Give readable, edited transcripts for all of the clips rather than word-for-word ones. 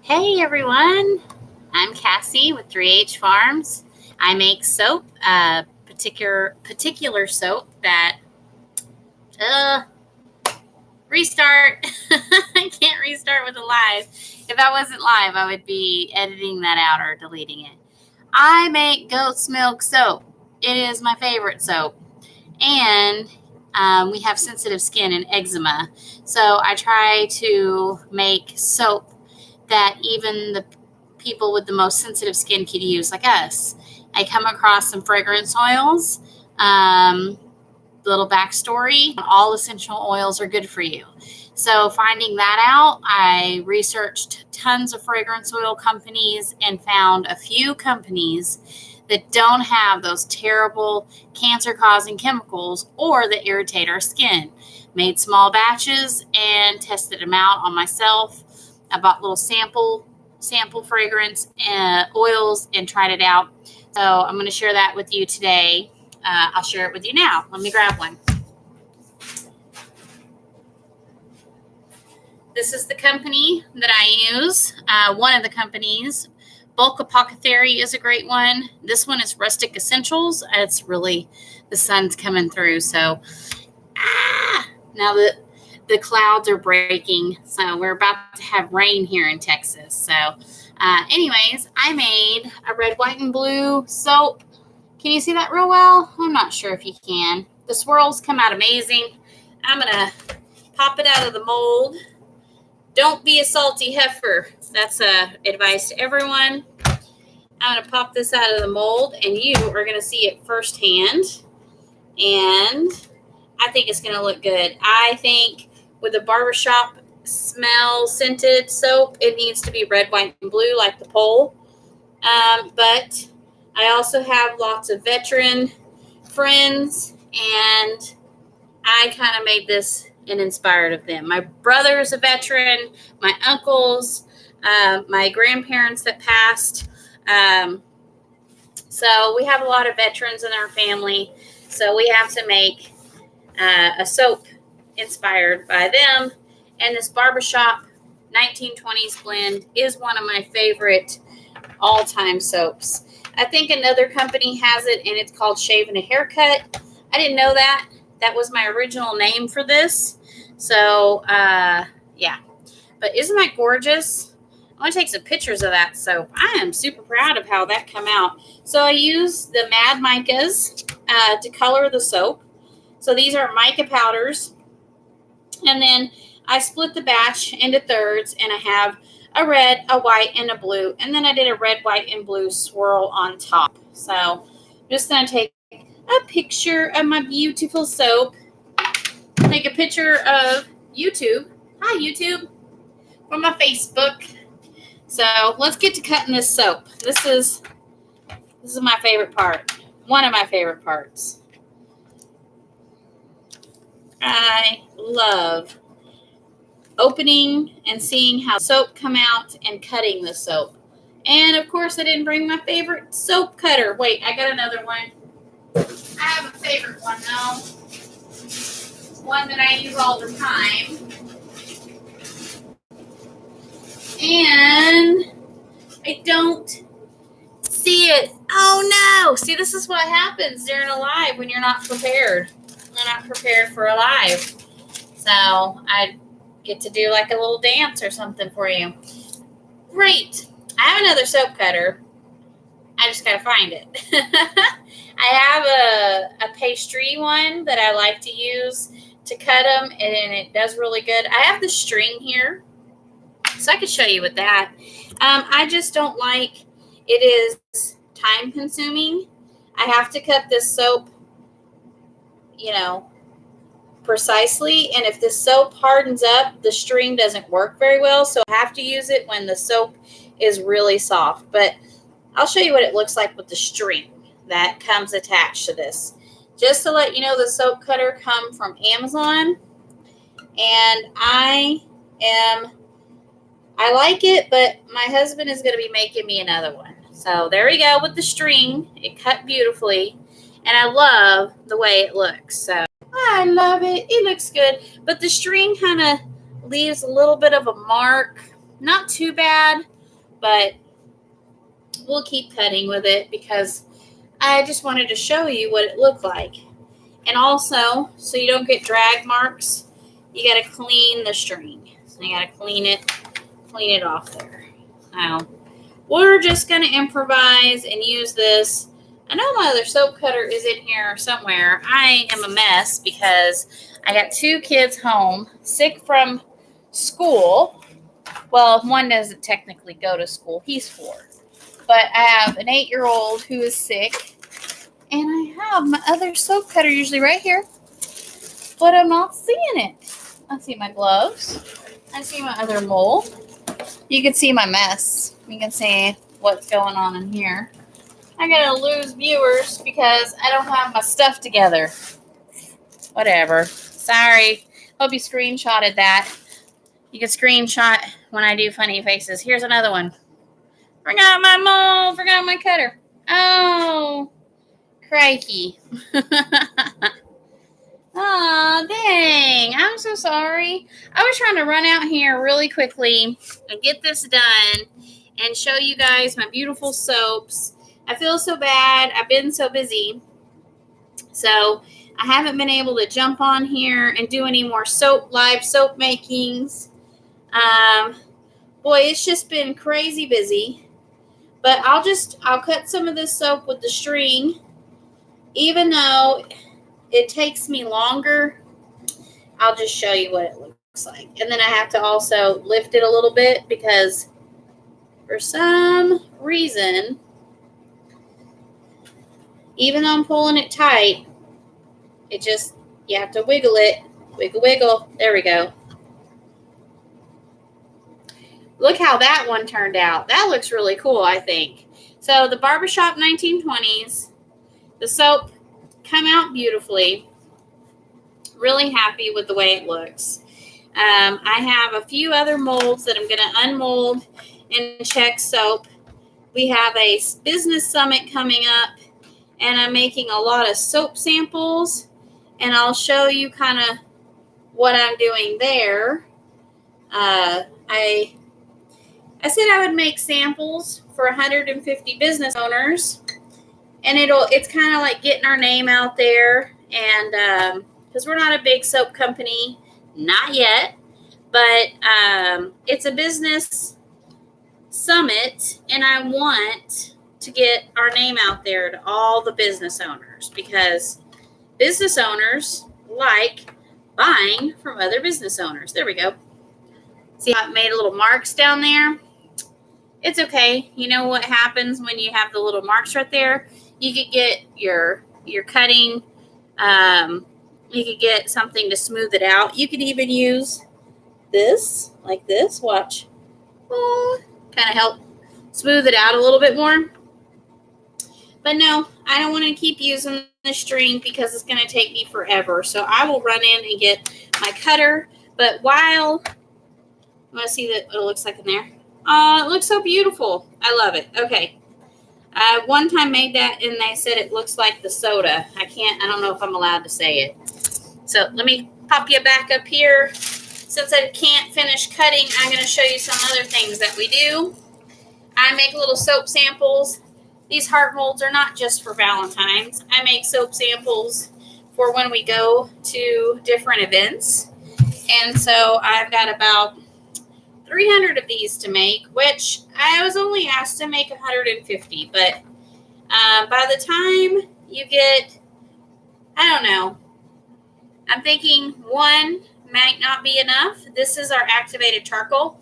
Hey everyone, I'm Cassie with 3H Farms. I make soap, particular soap that uh restart. I can't restart with a live. If I wasn't live, I would be editing that out or deleting it. I make goat's milk soap. It is my favorite soap, and we have sensitive skin and eczema, so I try to make soap that even the people with the most sensitive skin could use, like us. I come across some fragrance oils. Little backstory: all essential oils are good for you. So, finding that out, I researched tons of fragrance oil companies and found a few companies that don't have those terrible cancer causing chemicals or that irritate our skin. Made small batches and tested them out on myself. I bought little sample fragrance oils and tried it out. So I'm going to share that with you today. I'll share it with you now. Let me grab one. This is the company that I use. One of the companies, Bulk Apothecary, is a great one. This one is Rustic Essentials. It's really, the sun's coming through. So now the clouds are breaking, so we're about to have rain here in Texas. So anyways, I made a red, white, and blue soap. Can you see that real well? I'm not sure if you can. The swirls come out amazing. I'm going to pop it out of the mold. Don't be a salty heifer. That's advice to everyone. I'm going to pop this out of the mold, and you are going to see it firsthand. And I think it's going to look good. I think with a Barbershop smell scented soap, it needs to be red, white, and blue like the pole. But I also have lots of veteran friends, and I kind of made this and inspired of them. My brother's a veteran, my uncles, my grandparents that passed. So we have a lot of veterans in our family. So we have to make a soap inspired by them. And this Barbershop 1920s blend is one of my favorite all-time soaps. I think another company has it, and it's called Shave and a Haircut. I didn't know that. That was my original name for this. So, yeah. But isn't that gorgeous? I'm going to take some pictures of that soap. I am super proud of how that came out. So I used the Mad Micas to color the soap. So these are mica powders. And then I split the batch into thirds, and I have a red, a white, and a blue. And then I did a red, white, and blue swirl on top. So I'm just going to take a picture of my beautiful soap. Take a picture of YouTube. Hi, YouTube. From my Facebook. So let's get to cutting this soap. This is my favorite part. One of my favorite parts. I love opening and seeing how soap come out and cutting the soap. And of course, I didn't bring my favorite soap cutter. Wait, I got another one. I have a favorite one though. One that I use all the time. And I don't see it. Oh no! See, this is what happens during a live when you're not prepared. I'm not prepared for a live. So I get to do like a little dance or something for you. Great. I have another soap cutter. I just gotta find it. I have a pastry one that I like to use to cut them, and it does really good. I have the string here, so I can show you with that. I just don't like it is time consuming. I have to cut this soap, precisely, and if the soap hardens up, the string doesn't work very well, so I have to use it when the soap is really soft. But I'll show you what it looks like with the string that comes attached to this. Just to let you know, the soap cutter come from Amazon, and I like it, but my husband is going to be making me another one. So there we go with the string. It cut beautifully, and I love the way it looks. So I love it. It looks good, but the string kind of leaves a little bit of a mark. Not too bad, but we'll keep cutting with it because I just wanted to show you what it looked like. And also, so you don't get drag marks, you got to clean the string. So you got to clean it off there. Now, we're just going to improvise and use this. I know my other soap cutter is in here somewhere. I am a mess because I got 2 kids home, sick from school. Well, one doesn't technically go to school. He's 4. But I have an 8-year-old who is sick. And I have my other soap cutter usually right here. But I'm not seeing it. I see my gloves. I see my other mold. You can see my mess. You can see what's going on in here. I'm going to lose viewers because I don't have my stuff together. Whatever. Sorry. Hope you screenshotted that. You can screenshot when I do funny faces. Here's another one. Forgot my mold. Forgot my cutter. Oh, crikey. Aw, dang. I'm so sorry. I was trying to run out here really quickly and get this done and show you guys my beautiful soaps. I feel so bad. I've been so busy. So I haven't been able to jump on here and do any more live soap makings. Boy, it's just been crazy busy. But I'll cut some of this soap with the string, even though it takes me longer. I'll just show you what it looks like. And then I have to also lift it a little bit because for some reason, even though I'm pulling it tight, you have to wiggle it. Wiggle, wiggle. There we go. Look how that one turned out. That looks really cool, I think. So the Barbershop 1920s, the soap come out beautifully. Really happy with the way it looks. I have a few other molds that I'm going to unmold and check soap. We have a business summit coming up, and I'm making a lot of soap samples, and I'll show you kind of what I'm doing there. I said I would make samples for 150 business owners, and it's kind of like getting our name out there, and because we're not a big soap company, not yet, but it's a business summit, and I want to get our name out there to all the business owners because business owners like buying from other business owners. There we go. See how it made little marks down there? It's okay. You know what happens when you have the little marks right there? You could get your cutting. You could get something to smooth it out. You could even use this, like this. Watch. Kind of help smooth it out a little bit more. But no, I don't want to keep using the string because it's going to take me forever. So I will run in and get my cutter. But while you want to see what it looks like in there? Oh, it looks so beautiful. I love it. Okay. I one time made that and they said it looks like the soda. I don't know if I'm allowed to say it. So let me pop you back up here. Since I can't finish cutting, I'm going to show you some other things that we do. I make little soap samples. These heart molds are not just for Valentine's. I make soap samples for when we go to different events. And so I've got about 300 of these to make, which I was only asked to make 150. But by the time you get, I don't know, I'm thinking one might not be enough. This is our activated charcoal,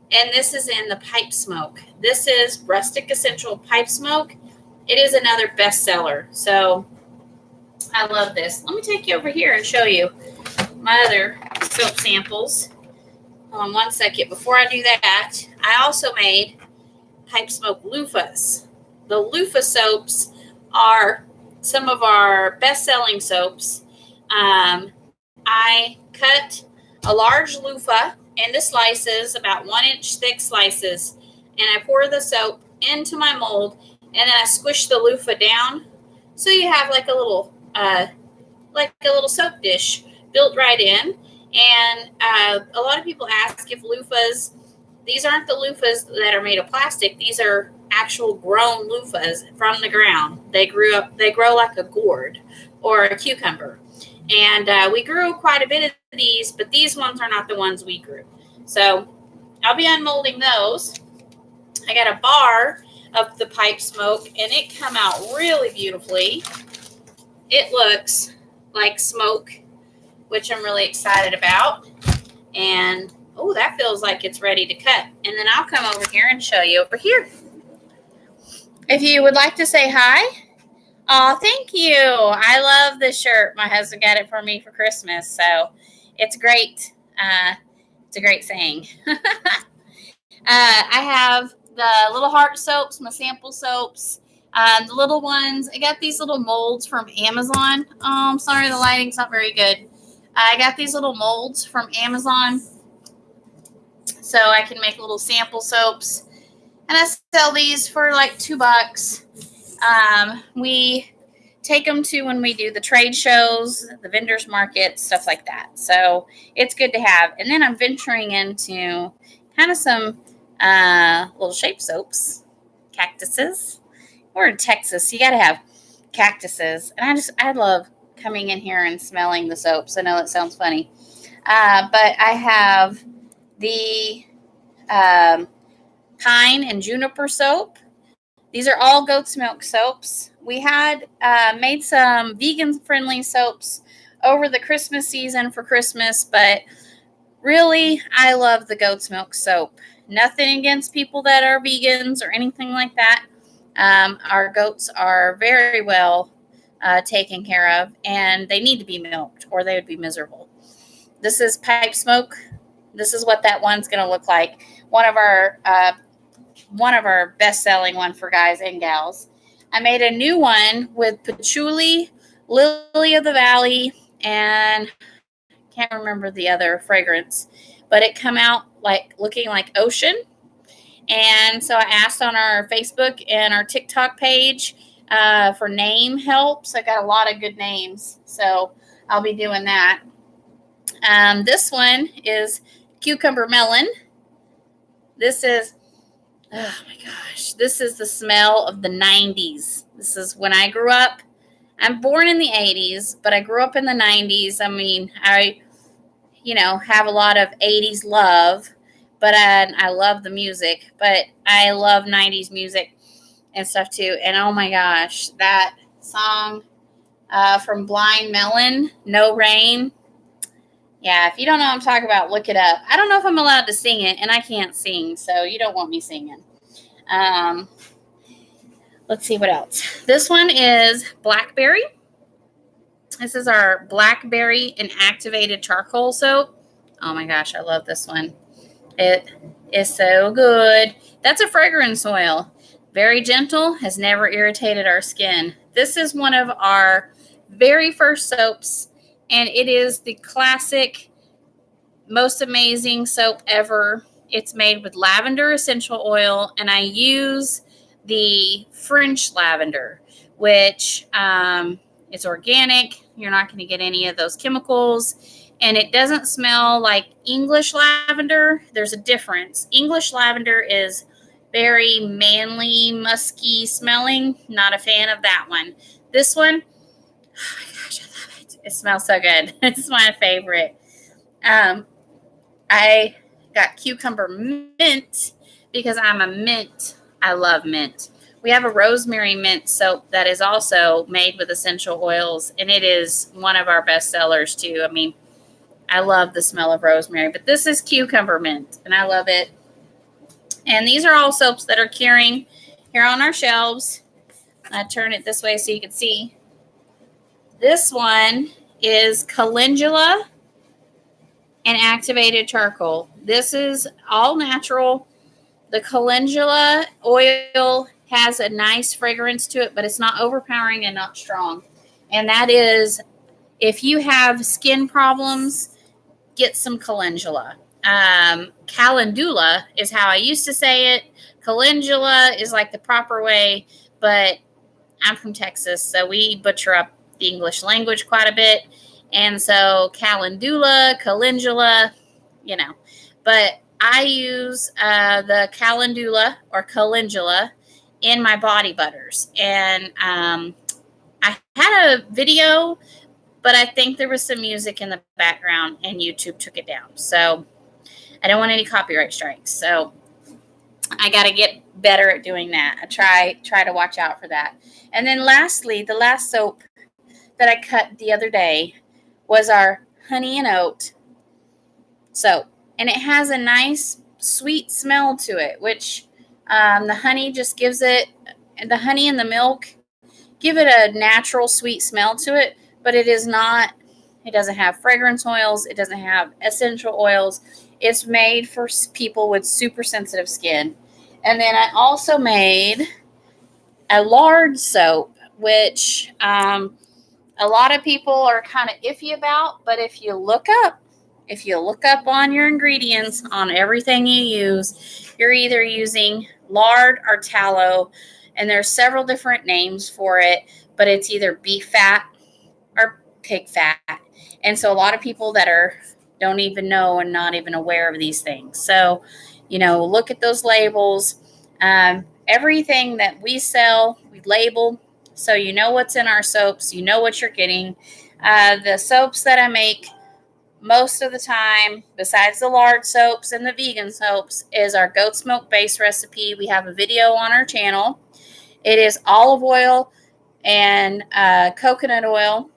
and this is in the pipe smoke. This is Rustic Essential Pipe Smoke. It is another bestseller, so I love this. Let me take you over here and show you my other soap samples. Hold on one second. Before I do that, I also made pipe smoke loofahs. The loofah soaps are some of our best-selling soaps. I cut a large loofah into slices, about 1-inch thick slices, and I pour the soap into my mold, and then I squish the loofah down, so you have like a little soap dish built right in. And a lot of people ask if loofahs, these aren't the loofahs that are made of plastic. These are actual grown loofahs from the ground. They grow like a gourd or a cucumber. And we grew quite a bit of these, but these ones are not the ones we grew. So I'll be unmolding those. I got a bar of the pipe smoke, and it come out really beautifully. It looks like smoke, which I'm really excited about. And, oh, that feels like it's ready to cut. And then I'll come over here and show you over here. If you would like to say hi. Oh, thank you. I love this shirt. My husband got it for me for Christmas, so it's great. It's a great saying. I have the little heart soaps, my sample soaps, the little ones. I got these little molds from Amazon. Oh, I'm sorry, the lighting's not very good. I got these little molds from Amazon so I can make little sample soaps. And I sell these for like $2. We take them to when we do the trade shows, the vendors market, stuff like that. So it's good to have. And then I'm venturing into kind of some little shape soaps, cactuses. We're in Texas. You got to have cactuses. And I love coming in here and smelling the soaps. I know that sounds funny. But I have the pine and juniper soap. These are all goat's milk soaps. We had made some vegan-friendly soaps over the Christmas season for Christmas, but really, I love the goat's milk soap. Nothing against people that are vegans or anything like that. Our goats are very well taken care of, and they need to be milked or they would be miserable. This is pipe smoke. This is what that one's going to look like. One of our best-selling one for guys and gals. I made a new one with patchouli, lily of the valley, and can't remember the other fragrance, but it come out like looking like ocean. And so I asked on our Facebook and our TikTok page for name helps. I got a lot of good names, so I'll be doing that. This one is cucumber melon. This is, oh my gosh, this is the smell of the 90s. This is when I grew up. I'm born in the 80s, but I grew up in the 90s. I mean, I have a lot of 80s love, but I love the music, but I love 90s music and stuff too. And oh my gosh, that song from Blind Melon, No Rain. Yeah, if you don't know what I'm talking about, look it up. I don't know if I'm allowed to sing it, and I can't sing, so you don't want me singing. Let's see what else. This one is blackberry. This is our blackberry and activated charcoal soap. Oh my gosh, I love this one. It is so good. That's a fragrance oil. Very gentle, has never irritated our skin. This is one of our very first soaps, and it is the classic, most amazing soap ever. It's made with lavender essential oil, and I use the French lavender, which is organic. You're not going to get any of those chemicals, and it doesn't smell like English lavender. There's a difference. English lavender is very manly, musky smelling. Not a fan of that one. This one, oh my gosh, I love it. It smells so good. It's my favorite. I got cucumber mint because I'm a mint. I love mint. We have a rosemary mint soap that is also made with essential oils, and it is one of our best sellers too. I mean, I love the smell of rosemary, but this is cucumber mint, and I love it. And these are all soaps that are curing here on our shelves. I turn it this way so you can see. This one is calendula and activated charcoal. This is all natural. The calendula oil has a nice fragrance to it, but it's not overpowering and not strong. And that is, if you have skin problems, get some calendula. Calendula is how I used to say it. Calendula is like the proper way, but I'm from Texas, so we butcher up the English language quite a bit. And so calendula, but I use the calendula in my body butters. And I had a video, but I think there was some music in the background and YouTube took it down. So I don't want any copyright strikes. So I got to get better at doing that. I try to watch out for that. And then lastly, the last soap that I cut the other day was our honey and oat soap. And it has a nice sweet smell to it, which the honey just gives it, the honey and the milk give it a natural sweet smell to it, but it doesn't have fragrance oils. It doesn't have essential oils. It's made for people with super sensitive skin. And then I also made a lard soap, which a lot of people are kind of iffy about, but if you look up on your ingredients on everything you use, you're either using lard or tallow, and there's several different names for it, but it's either beef fat or pig fat. And so a lot of people that don't even know and not even aware of these things. So, look at those labels. Everything that we sell, we label, so you know what's in our soaps. You know what you're getting. The soaps that I make most of the time, besides the lard soaps and the vegan soaps, is our goat's milk base recipe. We have a video on our channel. It is olive oil and coconut oil.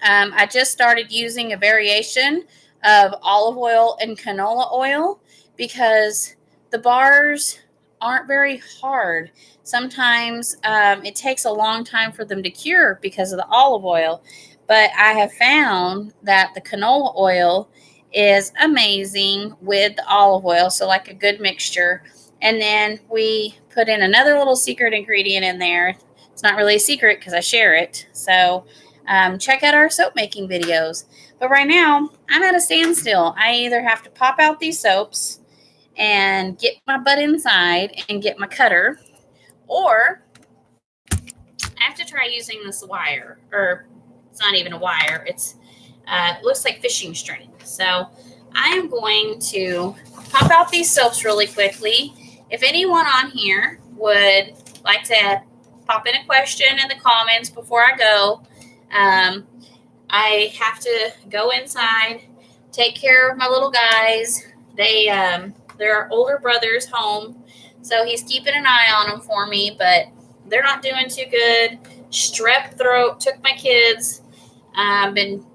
I just started using a variation of olive oil and canola oil because the bars aren't very hard. Sometimes it takes a long time for them to cure because of the olive oil. But I have found that the canola oil is amazing with the olive oil, so like a good mixture. And then we put in another little secret ingredient in there. It's not really a secret because I share it. So check out our soap making videos. But right now, I'm at a standstill. I either have to pop out these soaps and get my butt inside and get my cutter, or I have to try using this wire, or it's not even a wire. It looks like fishing string. So I am going to pop out these soaps really quickly. If anyone on here would like to pop in a question in the comments before I go, I have to go inside, take care of my little guys. Their older brother's home, so he's keeping an eye on them for me, but they're not doing too good. Strep throat took my kids. I've been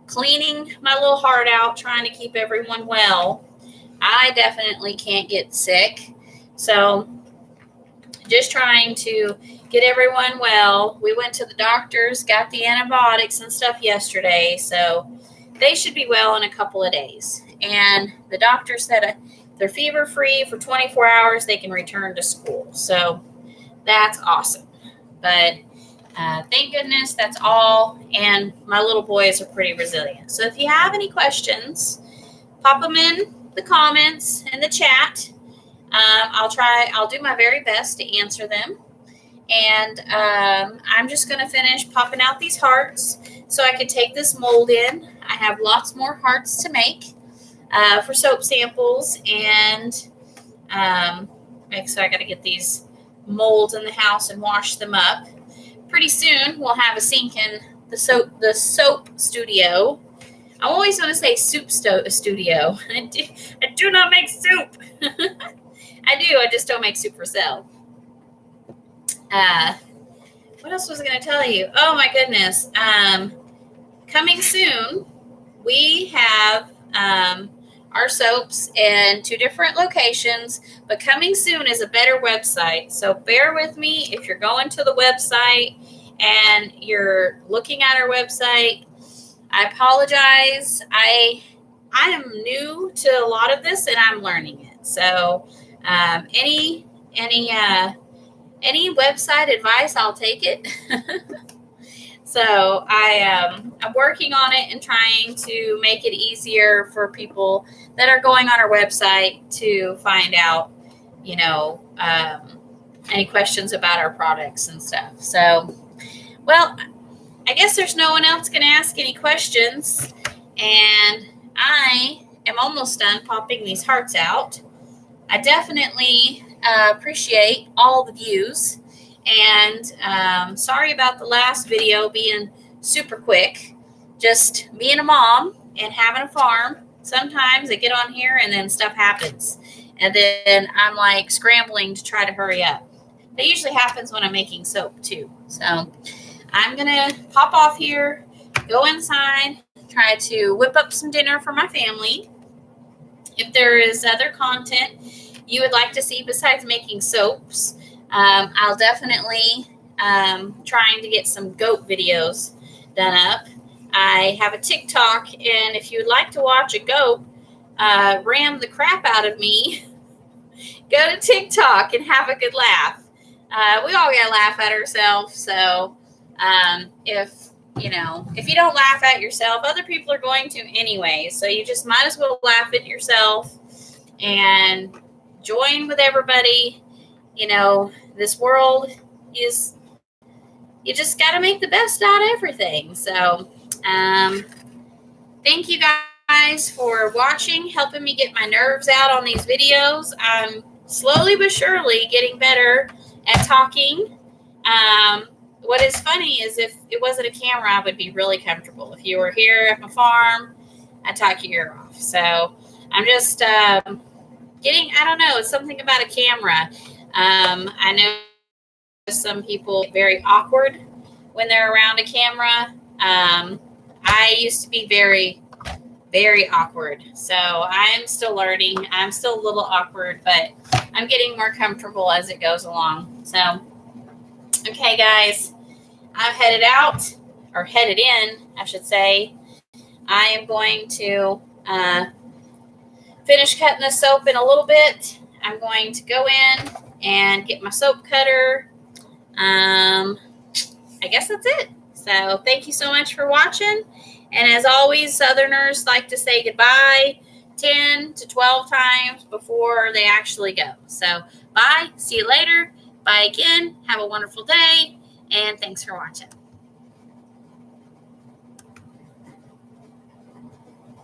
cleaning my little heart out, trying to keep everyone well. I definitely can't get sick, so just trying to get everyone well. We went to the doctors, got the antibiotics and stuff yesterday, so they should be well in a couple of days. And the doctor said they're fever-free for 24 hours. They can return to school, so that's awesome. But thank goodness that's all, and my little boys are pretty resilient. So if you have any questions, pop them in the comments and the chat. I'll do my very best to answer them. And I'm just going to finish popping out these hearts so I can take this mold in. I have lots more hearts to make for soap samples. And so I got to get these molds in the house and wash them up. Pretty soon we'll have a sink in the soap studio. I always want to say soup studio. I do not make soup. I just don't make soup for sale. What else was I going to tell you? Oh my goodness. Coming soon, we have our soaps in 2 different locations, but coming soon is a better website. So bear with me if you're going to the website and you're looking at our website. I apologize. I am new to a lot of this and I'm learning it. So any website advice, I'll take it. So I'm working on it and trying to make it easier for people that are going on our website to find out, any questions about our products and stuff. So, well, I guess there's no one else going to ask any questions. And I am almost done popping these hearts out. I definitely appreciate all the views. And sorry about the last video being super quick. Just being a mom and having a farm. Sometimes I get on here and then stuff happens. And then I'm like scrambling to try to hurry up. That usually happens when I'm making soap too. So I'm going to pop off here, go inside, try to whip up some dinner for my family. If there is other content you would like to see besides making soaps, I'll definitely trying to get some goat videos done up. I have a TikTok, and if you would like to watch a goat ram the crap out of me, go to TikTok and have a good laugh. We all gotta laugh at ourselves. So if you don't laugh at yourself, other people are going to anyway. So you just might as well laugh at yourself and join with everybody. This world is, you just got to make the best out of everything. So thank you guys for watching, helping me get my nerves out on these videos. I'm slowly but surely getting better at talking. What is funny is if it wasn't a camera, I would be really comfortable. If you were here at my farm, I'd talk your ear off. So I'm just getting, I don't know, it's something about a camera. I know some people get very awkward when they're around a camera. I used to be very, very awkward. So I'm still learning. I'm still a little awkward, but I'm getting more comfortable as it goes along. So, okay, guys, I'm headed out, or headed in, I should say. I am going to finish cutting the soap in a little bit. I'm going to go in and get my soap cutter. I guess that's it. So thank you so much for watching. And as always, Southerners like to say goodbye 10 to 12 times before they actually go. So bye. See you later. Bye again. Have a wonderful day. And thanks for watching.